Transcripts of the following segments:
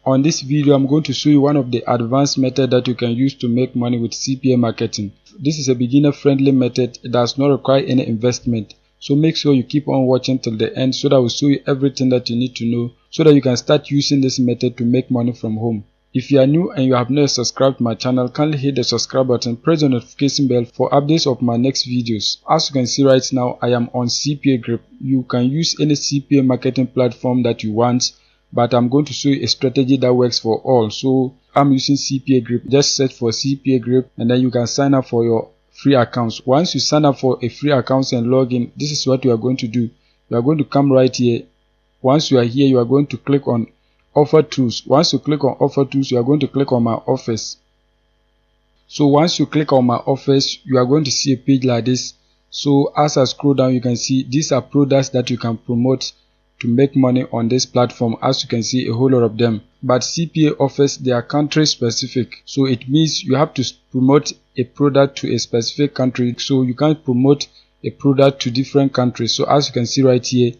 On this video, I'm going to show you one of the advanced methods that you can use to make money with CPA marketing. This is a beginner-friendly method. It does not require any investment. So make sure you keep on watching till the end so that I will show you everything that you need to know so that you can start using this method to make money from home. If you are new and you have not subscribed to my channel, kindly hit the subscribe button, press the notification bell for updates of my next videos. As you can see right now, I am on CPA Grip. You can use any CPA marketing platform that you want, but I'm going to show you a strategy that works for all. So I'm using CPA Grip. Just search for CPA Grip and then you can sign up for your free accounts. Once you sign up for a free account and log in, this is what you are going to do. You are going to come right here. Once you are here, you are going to click on Offer Tools. Once you click on Offer Tools, you are going to click on My Office. So once you click on My Office, you are going to see a page like this. So as I scroll down, you can see these are products that you can promote to make money on this platform. As you can see, a whole lot of them. But CPA Office, they are country specific. So it means you have to promote a product to a specific country. So you can't promote a product to different countries. So as you can see right here,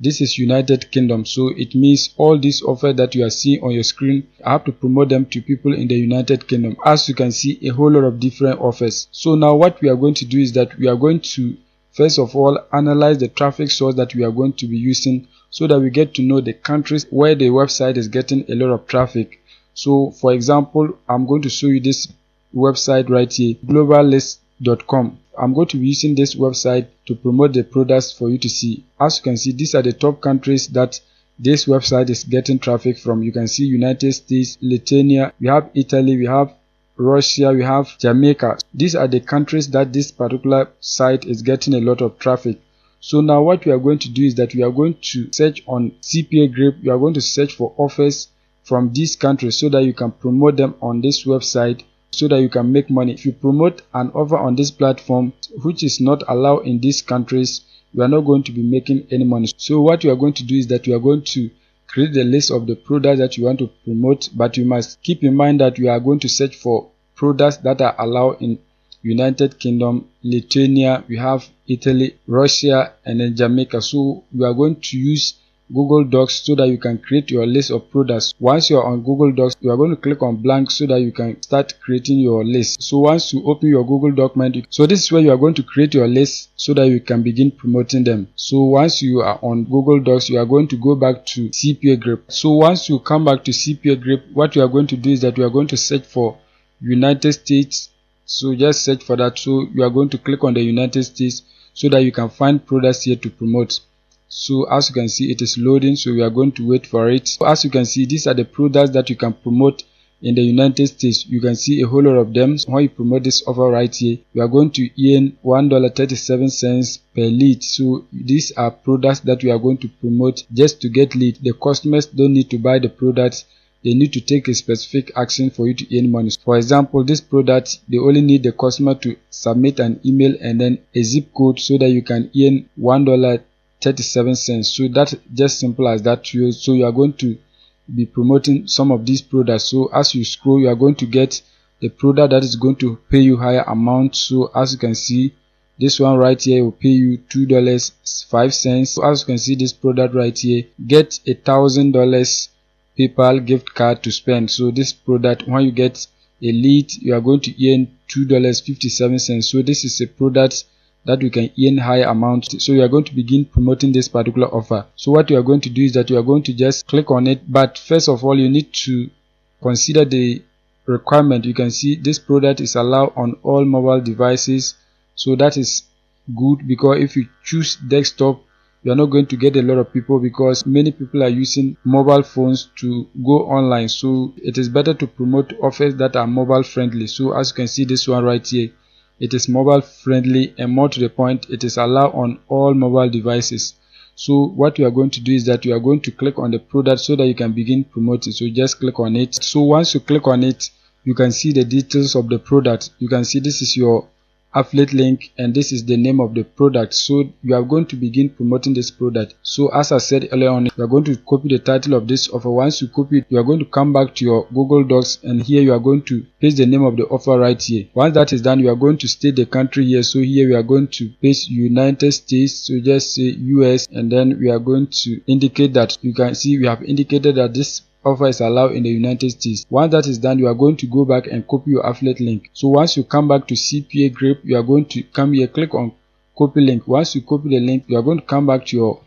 this is United Kingdom. So it means all these offers that you are seeing on your screen, I have to promote them to people in the United Kingdom. As you can see, a whole lot of different offers. So now what we are going to do is that we are going to first of all analyze the traffic source that we are going to be using so that we get to know the countries where the website is getting a lot of traffic. So for example, I'm going to show you this website right here, globallist.com. I'm going to be using this website to promote the products for you to see. As you can see, these are the top countries that this website is getting traffic from. You can see United States, Lithuania, we have Italy, we have Russia, we have Jamaica. These are the countries that this particular site is getting a lot of traffic. So now what we are going to do is that we are going to search on CPA Grip. You are going to search for offers from these countries so that you can promote them on this website so that you can make money. If you promote an offer on this platform which is not allowed in these countries, you are not going to be making any money. So what you are going to do is that you are going to create the list of the products that you want to promote, but you must keep in mind that you are going to search for products that are allowed in United Kingdom, Lithuania, we have Italy, Russia, and then Jamaica. So you are going to use Google Docs so that you can create your list of products. Once you are on Google Docs, you are going to click on blank so that you can start creating your list. So once you open your Google document, so this is where you are going to create your list so that you can begin promoting them. So once you are on Google Docs, you are going to go back to CPA Grip. So once you come back to CPA Grip, what you are going to do is that you are going to search for United States. So just search for that. So you are going to click on the United States so that you can find products here to promote. So as you can see, it is loading, so we are going to wait for it. So as you can see, these are the products that you can promote in the United States. You can see a whole lot of them. When you promote this offer right here, you are going to earn $1.37 per lead. So these are products that we are going to promote just to get lead. The customers don't need to buy the products. They need to take a specific action for you to earn money. For example, this product, they only need the customer to submit an email and then a zip code so that you can earn $1.37. So that's just simple as that. So you are going to be promoting some of these products. So as you scroll, you are going to get the product that is going to pay you higher amount. So as you can see, this one right here will pay you $2.05. So as you can see, this product right here, get $1,000 PayPal gift card to spend. So this product, when you get a lead, you are going to earn $2.57. So this is a product that you can earn high amount. So you are going to begin promoting this particular offer. So what you are going to do is that you are going to just click on it, but first of all you need to consider the requirement. You can see this product is allowed on all mobile devices, so that is good, because if you choose desktop, you are not going to get a lot of people because many people are using mobile phones to go online. So it is better to promote offers that are mobile friendly. So as you can see, this one right here, it is mobile friendly, and more to the point, it is allowed on all mobile devices. So what you are going to do is that you are going to click on the product so that you can begin promoting. So just click on it. So once you click on it, you can see the details of the product. You can see this is your affiliate link and this is the name of the product. So you are going to begin promoting this product. So as I said earlier on, you are going to copy the title of this offer. Once you copy it, you are going to come back to your Google Docs, and here you are going to paste the name of the offer right here. Once that is done, you are going to state the country here. So here we are going to paste United States. So just say US, and then we are going to indicate that, you can see we have indicated that this offer is allowed in the United States. Once that is done, you are going to go back and copy your affiliate link. So once you come back to CPA Grip, you are going to come here, click on copy link. Once you copy the link, you are going to come back to your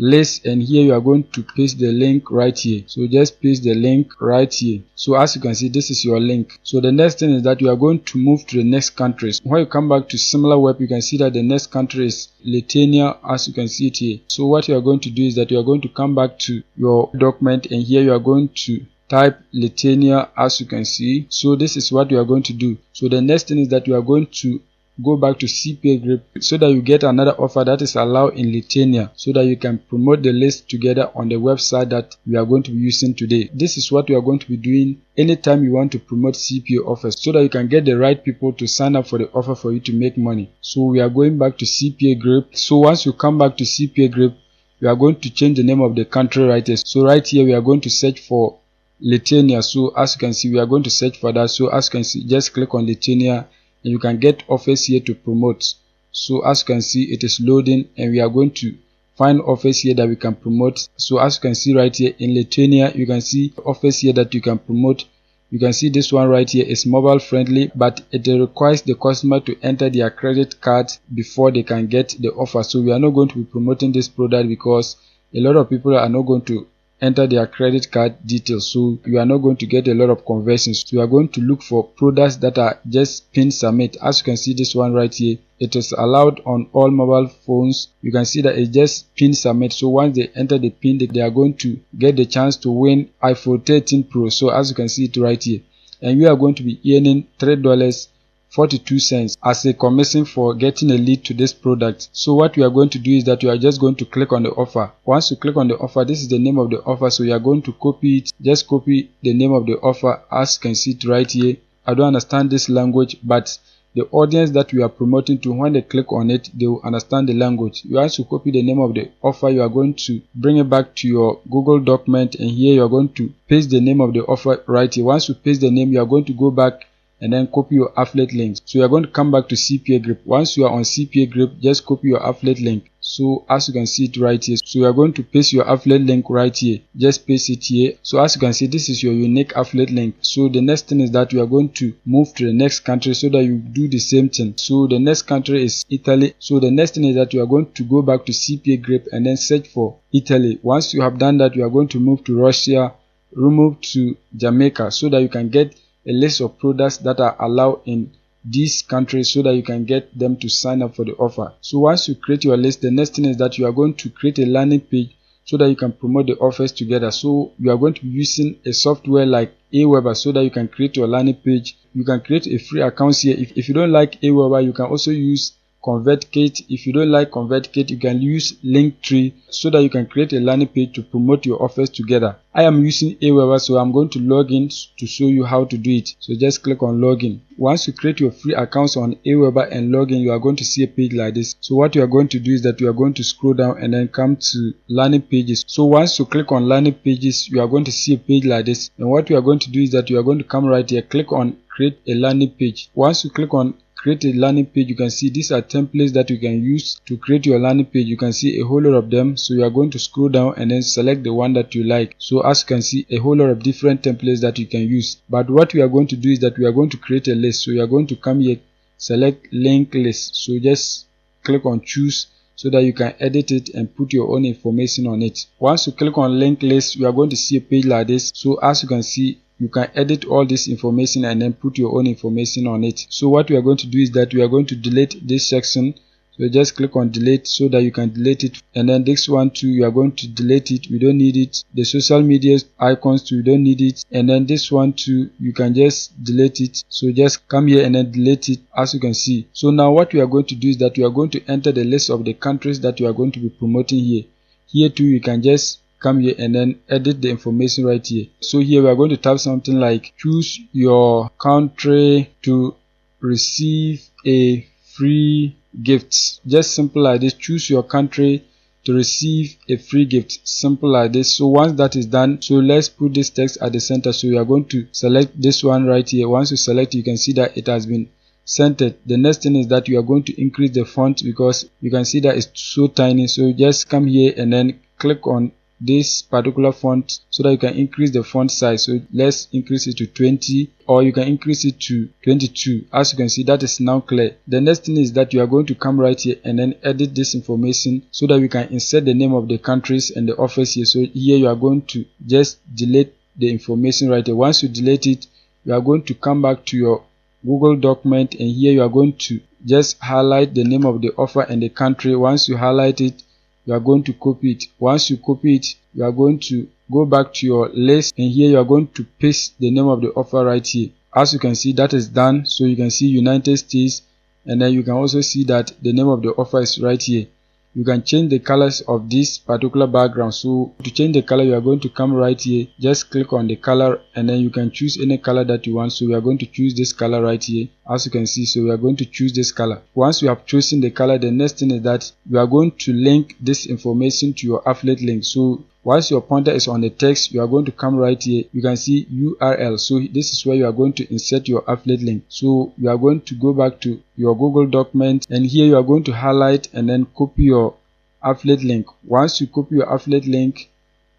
list, and here you are going to paste the link right here. So just paste the link right here. So as you can see, this is your link. So the next thing is that you are going to move to the next countries. When you come back to similar web, you can see that the next country is Lithuania, as you can see it here. So what you are going to do is that you are going to come back to your document, and here you are going to type Lithuania, as you can see. So this is what you are going to do. So the next thing is that you are going to go back to CPA Grip so that you get another offer that is allowed in Lithuania, so that you can promote the list together on the website that we are going to be using today. This is what we are going to be doing anytime you want to promote CPA Office, so that you can get the right people to sign up for the offer for you to make money. So we are going back to CPA Grip. So once you come back to CPA Grip, we are going to change the name of the country right here. So right here we are going to search for Lithuania. So as you can see, we are going to search for that. So as you can see, just click on Lithuania, and you can get offers here to promote. So as you can see, it is loading, and we are going to find offers here that we can promote. So as you can see right here in Lithuania, you can see offers here that you can promote. You can see this one right here is mobile friendly, but it requires the customer to enter their credit card before they can get the offer. So we are not going to be promoting this product because a lot of people are not going to enter their credit card details, so you are not going to get a lot of conversions. So you are going to look for products that are just pin submit. As you can see this one right here, it is allowed on all mobile phones. You can see that it just pin submit. So once they enter the pin, they are going to get the chance to win iPhone 13 Pro. So as you can see it right here, and we are going to be earning $3.42 as a commission for getting a lead to this product. So what we are going to do is that you are just going to click on the offer. Once you click on the offer, this is the name of the offer. So you are going to copy it. Just copy the name of the offer, as you can see it right here. I don't understand this language, but the audience that we are promoting to, when they click on it, they will understand the language. You have to copy the name of the offer. You are going to bring it back to your Google document, and here you are going to paste the name of the offer right here. Once you paste the name, you are going to go back and then copy your affiliate links. So you are going to come back to CPA Grip. Once you are on CPA Grip, just copy your affiliate link. So as you can see it right here, so you are going to paste your affiliate link right here. Just paste it here. So as you can see, this is your unique affiliate link. So the next thing is that you are going to move to the next country so that you do the same thing. So the next country is Italy. So the next thing is that you are going to go back to CPA Grip and then search for Italy. Once you have done that, you are going to move to Russia, move to Jamaica, so that you can get a list of products that are allowed in these countries, so that you can get them to sign up for the offer. So once you create your list, the next thing is that you are going to create a landing page so that you can promote the offers together. So you are going to be using a software like Aweber so that you can create your landing page. You can create a free account here. If you don't like Aweber, you can also use ConvertKit. If you don't like ConvertKit, you can use Linktree so that you can create a landing page to promote your offers together. I am using Aweber, so I'm going to log in to show you how to do it. So just click on login. Once you create your free accounts on Aweber and log in, you are going to see a page like this. So what you are going to do is that you are going to scroll down and then come to landing pages. So once you click on landing pages, you are going to see a page like this. And what you are going to do is that you are going to come right here, click on create a landing page. Once you click on create a landing page, you can see these are templates that you can use to create your landing page. You can see a whole lot of them. So you are going to scroll down and then select the one that you like. So as you can see, a whole lot of different templates that you can use. But what we are going to do is that we are going to create a list. So you are going to come here, select link list. So just click on choose so that you can edit it and put your own information on it. Once you click on link list, you are going to see a page like this. So as you can see, you can edit all this information and then put your own information on it. So what we are going to do is that we are going to delete this section. So just click on delete so that you can delete it. And then this one too, you are going to delete it. We don't need it. The social media icons too, we don't need it. And then this one too, you can just delete it. So just come here and then delete it, as you can see. So now what we are going to do is that we are going to enter the list of the countries that you are going to be promoting here. Here too, you can just come here and then edit the information right here. So here we are going to type something like choose your country to receive a free gift. Just simple like this. Choose your country to receive a free gift. Simple like this. So once that is done, so let's put this text at the center. So we are going to select this one right here. Once you select, you can see that it has been centered. The next thing is that you are going to increase the font because you can see that it's so tiny. So just come here and then click on this particular font so that you can increase the font size. So let's increase it to 20, or you can increase it to 22. As you can see, that is now clear. The next thing is that you are going to come right here and then edit this information so that we can insert the name of the countries and the office here. So here you are going to just delete the information right here. Once you delete it, you are going to come back to your Google document, and here you are going to just highlight the name of the offer and the country. Once you highlight it, you are going to copy it. Once you copy it, you are going to go back to your list, and here you are going to paste the name of the offer right here. As you can see, that is done. So you can see United States, and then you can also see that the name of the offer is right here. You can change the colors of this particular background. So to change the color, you are going to come right here, just click on the color, and then you can choose any color that you want. So we are going to choose this color right here. As you can see, so we are going to choose this color. Once you have chosen the color, the next thing is that you are going to link this information to your affiliate link. So once your pointer is on the text, you are going to come right here. You can see URL. So this is where you are going to insert your affiliate link. So you are going to go back to your Google document, and here you are going to highlight and then copy your affiliate link. Once you copy your affiliate link,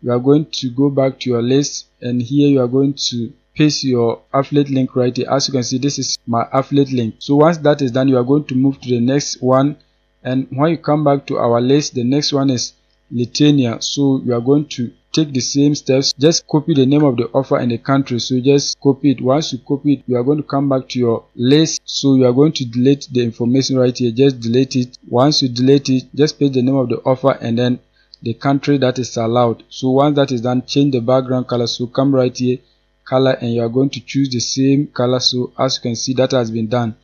you are going to go back to your list, and here you are going to paste your affiliate link right here. As you can see, this is my affiliate link. So once that is done, you are going to move to the next one, and when you come back to our list, the next one is Lithuania. So you are going to take the same steps, just copy the name of the offer and the country. So just copy it. Once you copy it, you are going to come back to your list. So you are going to delete the information right here. Just delete it. Once you delete it, just paste the name of the offer and then the country that is allowed. So once that is done, change the background color. So come right here, color, and you are going to choose the same color. So as you can see, that has been done.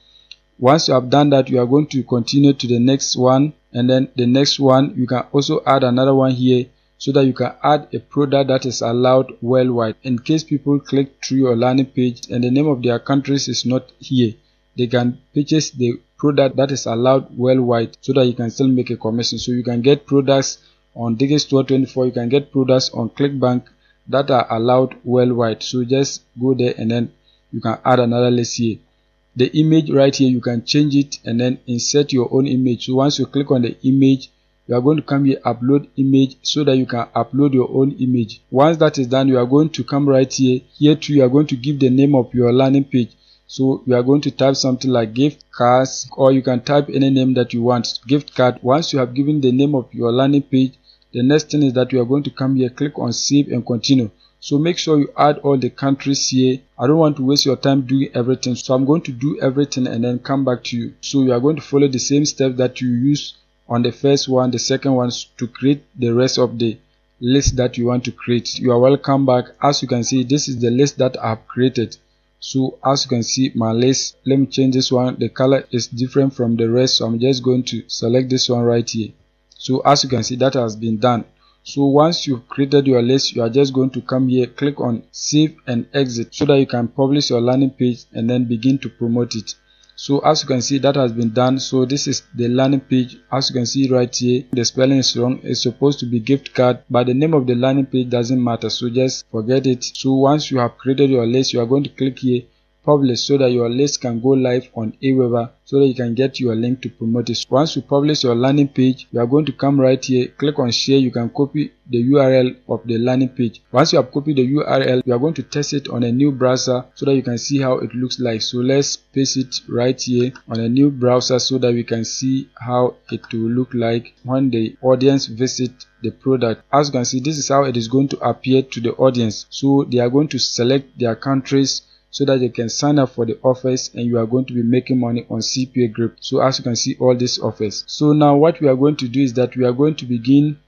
Once you have done that, you are going to continue to the next one, and then the next one you can also add another one here so that you can add a product that is allowed worldwide. In case people click through your landing page and the name of their countries is not here, they can purchase the product that is allowed worldwide so that you can still make a commission. So you can get products on Digistore24, you can get products on ClickBank that are allowed worldwide. So just go there and then you can add another list here. The image right here, you can change it and then insert your own image. So once you click on the image, you are going to come here, upload image, so that you can upload your own image. Once that is done, you are going to come right here. Here too, you are going to give the name of your landing page. So you are going to type something like gift cards, or you can type any name that you want, gift card. Once you have given the name of your landing page, the next thing is that you are going to come here, click on save and continue. So make sure you add all the countries here. I don't want to waste your time doing everything, so I'm going to do everything and then come back to you. So you are going to follow the same steps that you use on the first one, the second one, to create the rest of the list that you want to create. You are welcome back. As you can see, this is the list that I have created. So as you can see, my list, let me change this one. The color is different from the rest, so I'm just going to select this one right here. So as you can see, that has been done. So once you've created your list, you are just going to come here, click on save and exit so that you can publish your landing page and then begin to promote it. So as you can see, that has been done. So this is the landing page. As you can see right here, the spelling is wrong. It's supposed to be gift card, but the name of the landing page doesn't matter, so just forget it. So once you have created your list, you are going to click here, publish, so that your list can go live on Aweber, so that you can get your link to promote it. Once you publish your landing page, you are going to come right here, click on share. You can copy the URL of the landing page. Once you have copied the URL, you are going to test it on a new browser so that you can see how it looks like. So let's paste it right here on a new browser so that we can see how it will look like when the audience visit the product. As you can see, this is how it is going to appear to the audience. So they are going to select their countries so that they can sign up for the offers, and you are going to be making money on CPA Group. So as you can see, all these offers. So now what we are going to do is that we are going to begin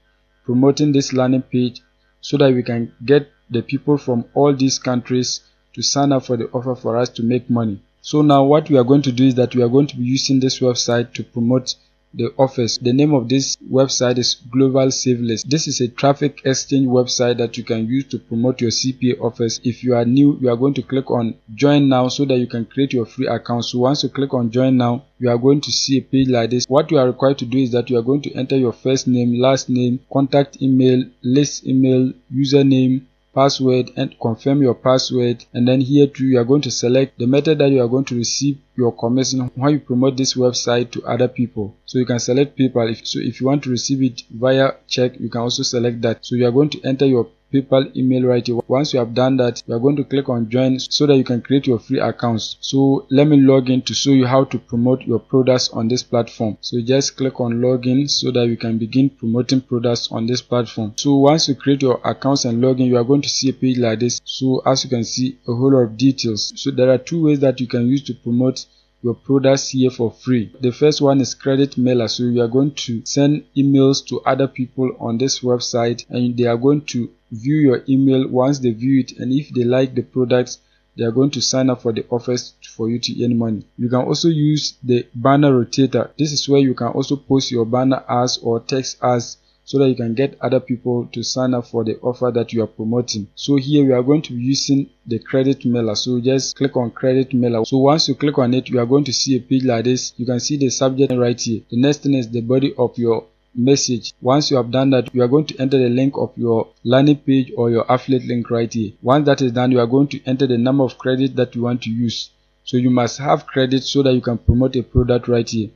promoting this landing page so that we can get the people from all these countries to sign up for the offer for us to make money. So now what we are going to do is that we are going to be using this website to promote the offers. The name of this website is Global Save List. This is a traffic exchange website that you can use to promote your CPA offers. If you are new, you are going to click on join now so that you can create your free account. So once you click on join now, you are going to see a page like this. What you are required to do is that you are going to enter your first name, last name, contact email, list email, username, password and confirm your password. And then here too, you are going to select the method that you are going to receive your commission when you promote this website to other people. So you can select PayPal. If you want to receive it via check, you can also select that. So you are going to enter your PayPal email right here. Once you have done that, you are going to click on join so that you can create your free accounts. So let me log in to show you how to promote your products on this platform. So just click on login so that you can begin promoting products on this platform. So once you create your accounts and login, you are going to see a page like this. So as you can see, a whole lot of details. So there are two ways that you can use to promote your products here for free. The first one is credit mailer. So you are going to send emails to other people on this website, and they are going to view your email. Once they view it, and if they like the products, they are going to sign up for the offers for you to earn money. You can also use the banner rotator. This is where you can also post your banner ads or text ads so that you can get other people to sign up for the offer that you are promoting. So here we are going to be using the credit mailer. So just click on credit mailer. So once you click on it, you are going to see a page like this. You can see the subject right here. The next thing is the body of your message. Once you have done that, you are going to enter the link of your landing page or your affiliate link right here. Once that is done, you are going to enter the number of credit that you want to use. So you must have credit so that you can promote a product right here.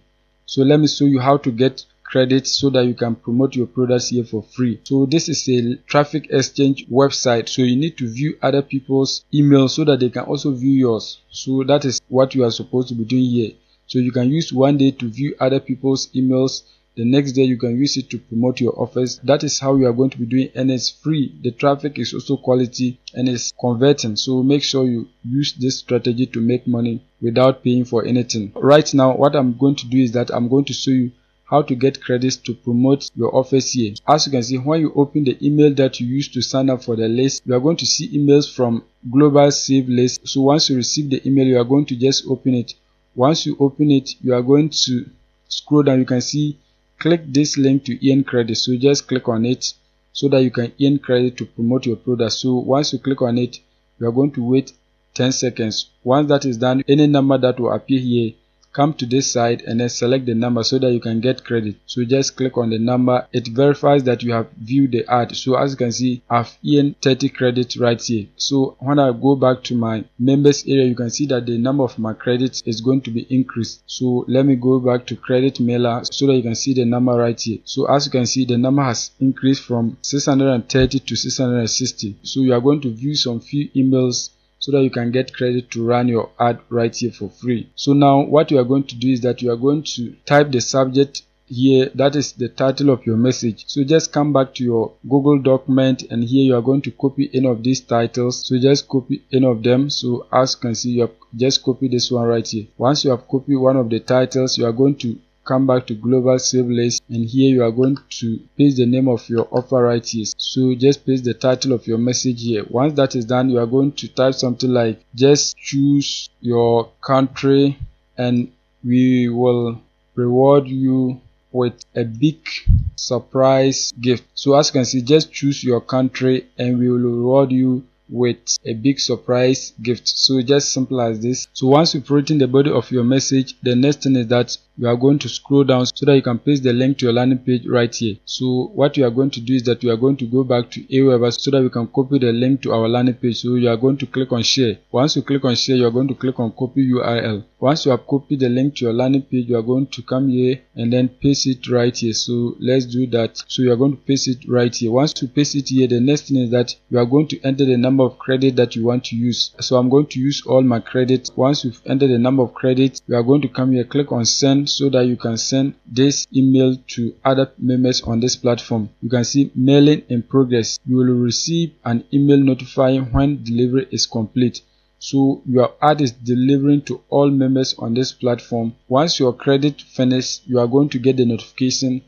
So let me show you how to get credit so that you can promote your products here for free. So this is a traffic exchange website, so you need to view other people's emails so that they can also view yours. So that is what you are supposed to be doing here. So you can use one day to view other people's emails, the next day you can use it to promote your offers. That is how you are going to be doing, and it's free. The traffic is also quality and it's converting. So make sure you use this strategy to make money without paying for anything. Right now, what I'm going to do is that I'm going to show you how to get credits to promote your offers here. As you can see, when you open the email that you use to sign up for the list, you are going to see emails from global save list. So once you receive the email, you are going to just open it. Once you open it, you are going to scroll down. You can see click this link to earn credit. So just click on it so that you can earn credit to promote your product. So once you click on it, you are going to wait 10 seconds. Once that is done, any number that will appear here, come to this side and then select the number so that you can get credit. So just click on the number. It verifies that you have viewed the ad. So as you can see, I've earned 30 credits right here. So when I go back to my members area, you can see that the number of my credits is going to be increased. So let me go back to credit mailer so that you can see the number right here. So as you can see, the number has increased from 630 to 660. So you are going to view some few emails so that you can get credit to run your ad right here for free. So now what you are going to do is that you are going to type the subject here, that is the title of your message. So just come back to your Google document, and here you are going to copy any of these titles. So just copy any of them. So as you can see, you have just copied this one right here. Once you have copied one of the titles, you are going to come back to global save list, and here you are going to paste the name of your offer right here. So just paste the title of your message here. Once that is done, you are going to type something like just choose your country and we will reward you with a big surprise gift. So as you can see, just choose your country and we will reward you with a big surprise gift. So just simple as this. So once you've written the body of your message, the next thing is that you are going to scroll down so that you can paste the link to your landing page right here. So what you are going to do is that you are going to go back to Aweber so that we can copy the link to our landing page. So you are going to click on share. Once you click on share, you are going to click on copy URL. Once you have copied the link to your landing page, you are going to come here and then paste it right here. So let's do that. So you are going to paste it right here. Once you paste it here, the next thing is that you are going to enter the number of credit that you want to use. So I'm going to use all my credit. Once you've entered the number of credit, you are going to come here, click on send so that you can send this email to other members on this platform. You can see mailing in progress. You will receive an email notifying when delivery is complete. So your ad is delivering to all members on this platform. Once your credit finishes, you are going to get the notification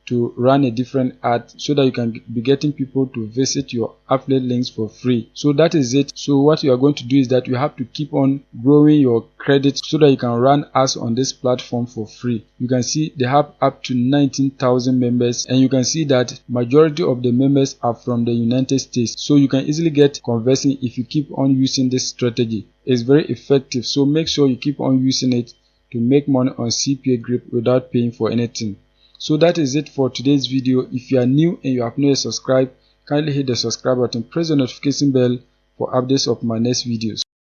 to run a different ad so that you can be getting people to visit your affiliate links for free. So that is it. So what you are going to do is that you have to keep on growing your credit so that you can run ads on this platform for free. You can see they have up to 19,000 members, and you can see that majority of the members are from the United States. So you can easily get conversion if you keep on using this strategy. It's very effective. So make sure you keep on using it to make money on CPA Grip without paying for anything. So that is it for today's video. If you are new and you have not yet subscribed, kindly hit the subscribe button, press the notification bell for updates of my next videos.